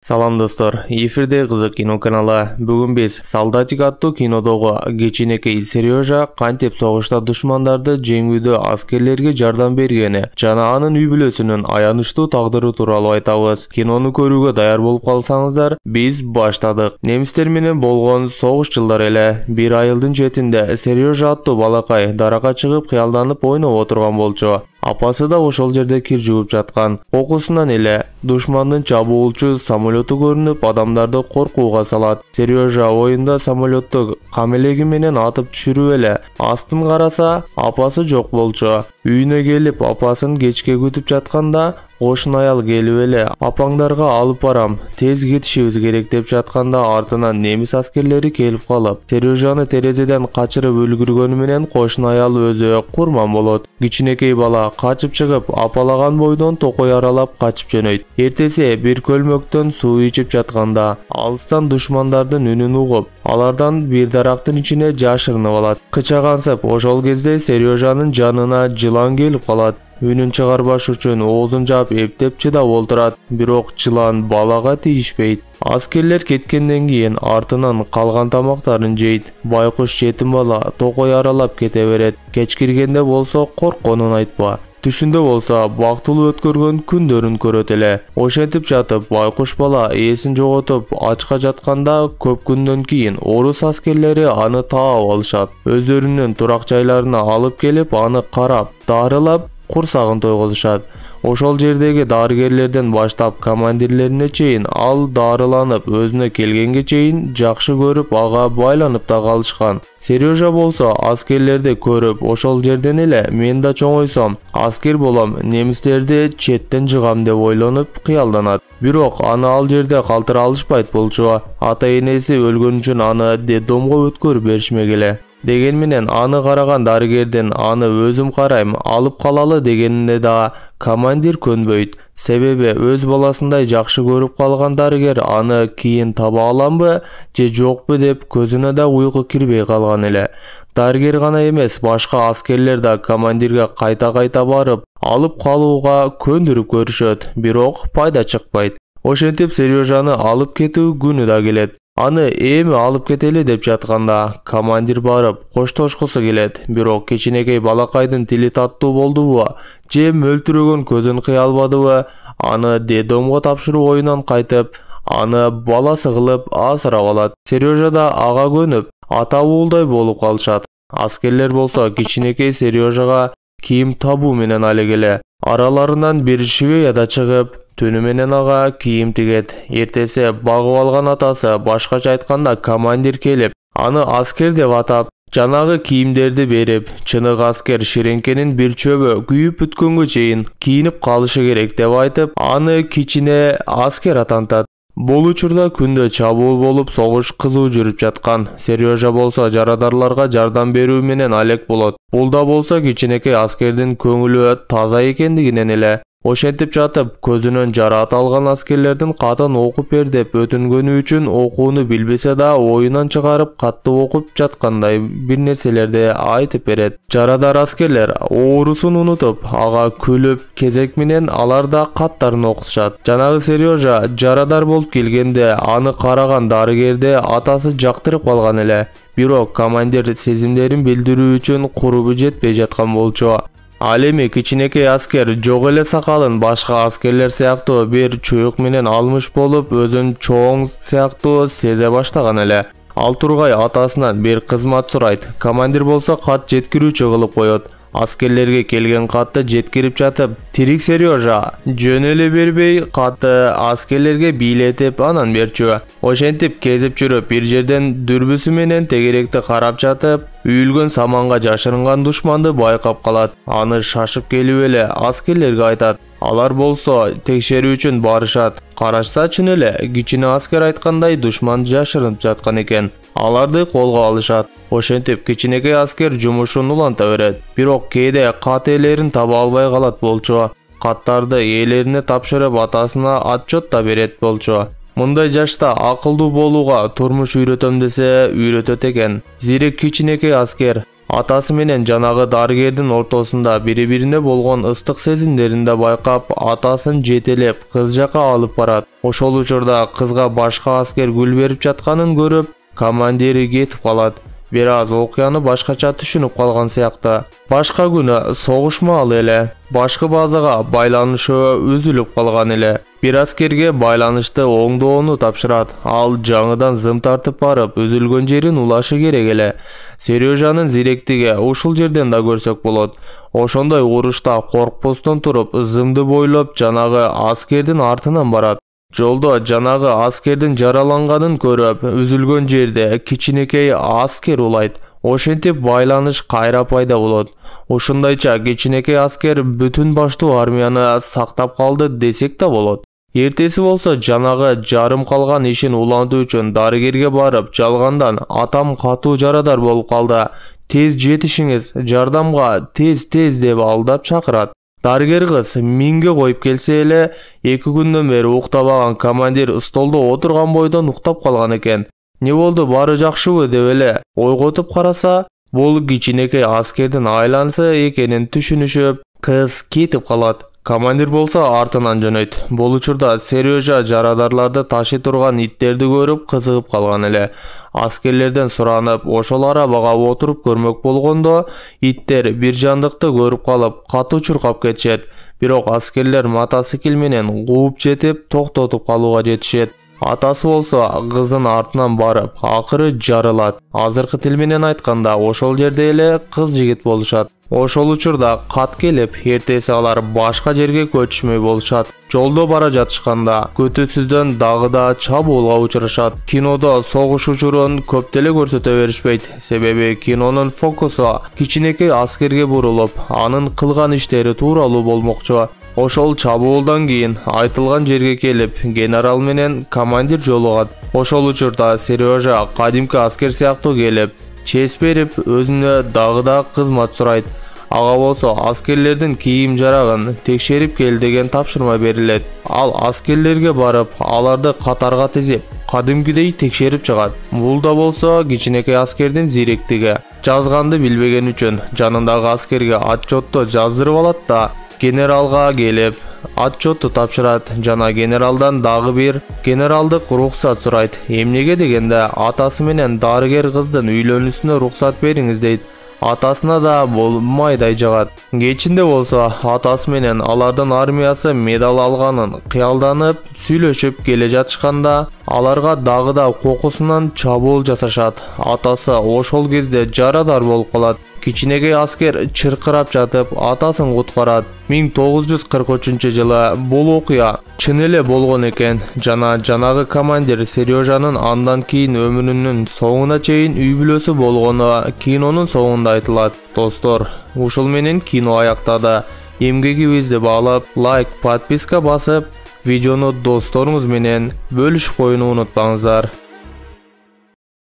Салам достор, эфирде Кызык кино каналы. Бүгүн биз Солдатик аттуу кинодогу кичинекей Сережа кантип согушта душмандарды жеңүүдө аскерлерге жардам бергени жана анын үй бүлөсүнүн аянычтуу тагдыры тууралуу айтабыз. Кинону көрүүгө даяр болуп калсаңыздар, биз баштадык. Немистер менен болгон согуш жылдары эле бир айылдын четинде Сережа аттуу балакай даракка чыгып кыялданып ойноп отурган болчу. Апасы да ошол жерде кир жууп жаткан. Кокусунан эле душмандын чабуулчу самолету көрүнүп, адамдарды коркууга салат. Сережа оюнда самолетту камелеги менен атып түшүрүп эле астын караса, апасы жок болчу. Үйүнө келип, апасын кечке күтүп жатканда, кошун аял келип эле апаңдарга алып барам, тез кетишибиз керек деп жатканда артынан немис аскерлери келип калып, Сережаны терезеден качырып үлгүргөнү менен кошун аял өзү курман болот. Кичинекей бала качып чыгып, апалаган бойдон токой аралап качып жөнөйт. Эртеси бир көлмөктөн суу ичип жатканда, алыстан душмандардын үнүн угуп, алардан бир дарактын ичине жашырынып алат. Кычагансып, ошол кезде Сережанын жанына жылан келип калат. Үнүн чыгарбаш үчүн оозун жаап эптеп чыдап олтурат, бирок жылан балага тийишпейт. Аскерлер кеткенден кийин артынан калган тамактарын жейт. Байкуш жетим бала токой аралап кете берет. Кеч киргенде болсо коркконун айтпа. Түшүндө болсо бактылуу өткөргөн күндөрүн көрөт эле. Ошентип жатып, байкуш бала ээсин жоготуп ачка жатканда көп күндөн кийин орус аскерлери аны таап алышат. Өздөрүнүн турак жайларына алып келип, аны карап, дарылап, курсагын тойгузушат. Ошол жердеги дарыгерлерден баштап командирлерине чейин ал дарыланып, өзүнө келгенге чейин жакшы көрүп, ага байланып да калышкан. Сережа болсо аскерлерди көрүп, ошол жерден эле мен да чоңойсом, аскер болом, немистерди четтен жыгам деп ойлонуп кыялданат. Бирок аны ал жерде калтыра алышпайт болчу. Ата-энеси өлгөн үчүн аны детдомго өткөрүп беришмек эле. Деген менен аны караган дарыгерден аны өзүм карайм, алып калалы дегенине да командир көнбөйт. Себеби өз баласындай жакшы көрүп калган дарыгер аны кийин таба аламбы же жокпу деп көзүнө да уйку кирбей калган эле. Дарыгер гана эмес, башка аскерлер да командирге кайта-кайта барып, алып калууга көндүрүп көрүшөт, бирок пайда чыкпайт. Ошентип Сережаны алып кетүү күнү да келет. Аны эми алып кетели деп жатканда командир барып коштошкусу келет, бирок кичинекей балакайдын тили таттуу болдубу же мөлтүрөгөн көзүн кыя албадыбы, аны детдомго тапшыруу оюнан кайтып, аны баласы кылып асырап алат. Сережа да ага көнүп, ата уулдай болуп калышат. Аскерлер болсо кичинекей Сережага кийим табуу менен алек эле. Араларынан бир швея да чыгып, түнү менен ага кийим тигет. Эртеси багып алган атасы, башкача айтканда командир келип, аны аскер деп атап, жанагы кийимдерди берип, чыныгы аскер ширеңкенин бир чөбү күйүп бүткөнгө чейин кийинип калышы керек деп айтып, аны кичине аскер атантат. Бул учурда күндө чабуул болуп, согуш кызуу жүрүп жаткан. Сережа болсо жарадарларга жардам берүү менен алек болот. Бул да болсо кичинекей аскердин көңүлү таза экендигинен эле. Ошентип жатып, көзүнөн жараат алган аскерлердин катын окуп бер деп өтүнгөнү үчүн окууну билбесе да оюнан чыгарып катты окуп жаткандай бир нерселерди айтып берет. Жарадар аскерлер оорусун унутуп, ага күлүп, кезек менен алар да каттарын окутушат. Жанагы Сережа жарадар болуп келгенде аны караган дарыгерди атасы жактырып калган эле. Бирок командир сезимдерин билдирүү үчүн курбу жетпей жаткан болчу. Ал эми кичинекей аскер жок эле сакалын башка аскерлер сыяктуу бир чуюк менен алмыш болуп, өзүн чоң сыяктуу сезе баштаган эле. Ал тургай атасынан бир кызмат сурайт. Командир болсо кат жеткирүүчү кылып коет. Аскерлерге келген катты жеткирип жатып, тирик Сережа жөн эле бербей, катты аскерлерге бийлетип анан берчү. Ошентип кезип жүрүп, бир жерден дүрбүсү менен тегеректи карап жатып, үйүлгөн саманга жашырынган душманды байкап калат. Аны шашып келип эле аскерлерге айтат. Алар болсо текшерүү үчүн барышат. Карашса чын эле кичине аскер айткандай душман жашырынып жаткан экен. Аларды колго алышат. Ошентип кичинекей аскер жумушун уланта берет. Бирок кээде кат ээлерин таба албай калат болчу. Каттарды ээлерине тапшырып, атасына отчет да берет болчу. Мындай жашта акылдуу болууга турмуш үйрөтөм десе үйрөтөт экен. Зирек кичинекей аскер Атасы менен жанагы дарыгердин ортосунда бири-бирине болгон ыстык сезимдерин да байкап, атасын жетелеп кыз жака алып барат. Ошол учурда кызга башка аскер гүл берип жатканын көрүп, командири кетип калат. Бир аз окуяны башкача түшүнүп калган сыяктуу. Башка күнү согушмал эле. Башкы базага байланышы үзүлүп калган эле. Бир аскерге байланышты оңдоону тапшырат. Ал жаңыдан зым тартып барып, үзүлгөн жерин улашы керек эле. Сережанын зиректиги ушул жерден да көрсөк болот. Ошондой урушта коркпостон туруп, зымды бойлоп жанагы аскердин артынан барат. Жолдо жанагы аскердин жараланганын көрүп, үзүлгөн жерде кичинекей аскер улайт. Ошентип байланыш кайра пайда болот. Ушундайча кичинекей аскер бүтүн баштуу армияны сактап калды десек да болот. Эртеси болсо жанагы жарым калган ишин улантуу үчүн дарыгерге барып жалгандан атам катуу жарадар болуп калды. Тез жетишиңиз, жардамга тез деп алдап чакырат. Дарыгер кыз минге коюп келсе эле 2 күндөн бери уктабаган командир столдо отурган бойдон уктап калган экен. Не болду, баары жакшыбы деп эле ойготуп караса, бул кичинекей аскердин айланысы экенин түшүнүшүп, кыз кетип калат. Командир болсо артынан жөнөйт. Бул учурда Сережа жарадарларды ташый турган иттерди көрүп кызыгып калган эле. Аскерлерден суранып, ошол арабага отуруп көрмөк болгондо, иттер бир жандыкты көрүп калып, катуу чуркап кетишет. Бирок аскерлер мотоцикл менен кууп жетип, токтотуп калууга жетишет. Атасы болсо кыздын артынан барып, акыры жарылат. Азыркы тил менен айтканда, ошол жерде эле кыз жигит болушат. Ошол учурда кат келип, эртеси алар башка жерге көчүшмөй болушат. Жолдо бара жатышканда күтүүсүздөн дагы да чабуулга учурашат. Кинодо согуш учурун көп деле көрсөтө беришпейт. Себеби кинонун фокусу кичинекей аскерге бурулуп, анын кылган иштери тууралуу болмокчу. Ошол чабуулдан кийин айтылган жерге келип, генерал менен командир жолугат. Ошол учурда Сережа кадимки аскер сыяктуу келип, честь берип, өзүнө дагы да кызмат сурайт. Ага болсо аскерлердин кийим жарагын текшерип кел деген тапшырма берилет. Ал аскерлерге барып, аларды катарга тизип, кадимкидей текшерип чыгат. Бул да болсо кичинекей аскердин зиректиги. Жазганды билбеген үчүн жанындагы аскерге отчетто жаздырып алат да, генералга келип отчетту тапшырат. Жана генералдан дагы бир генералдык уруксат сурайт. Эмнеге дегенде, атасы менен дарыгер кыздын үйлөнүүсүнө уруксат бериңиз дейт. Атасына да бул майдай жагат. Кечинде болсо атасы менен алардын армиясы медал алганын кыялданып сүйлөшүп келе жатышканда, аларга дагы да кокусунан чабуул жасашат. Атасы ошол кезде жарадар болуп калат. Кичинекей аскер чыркырап жатып атасын куткарат. 1943-жылы бул окуя чын эле болгон экен. Жанагы командир Сережанын андан кийин өмүрүнүн соңуна чейин үй бүлөсү болгону кинонун соңунда айтылат. Достор, ушул менен кино аяктады. Эмгегибизди баалап, лайк, подписка басып, видеону досторуңуз менен бөлүшүп коюуну унутпаңыздар.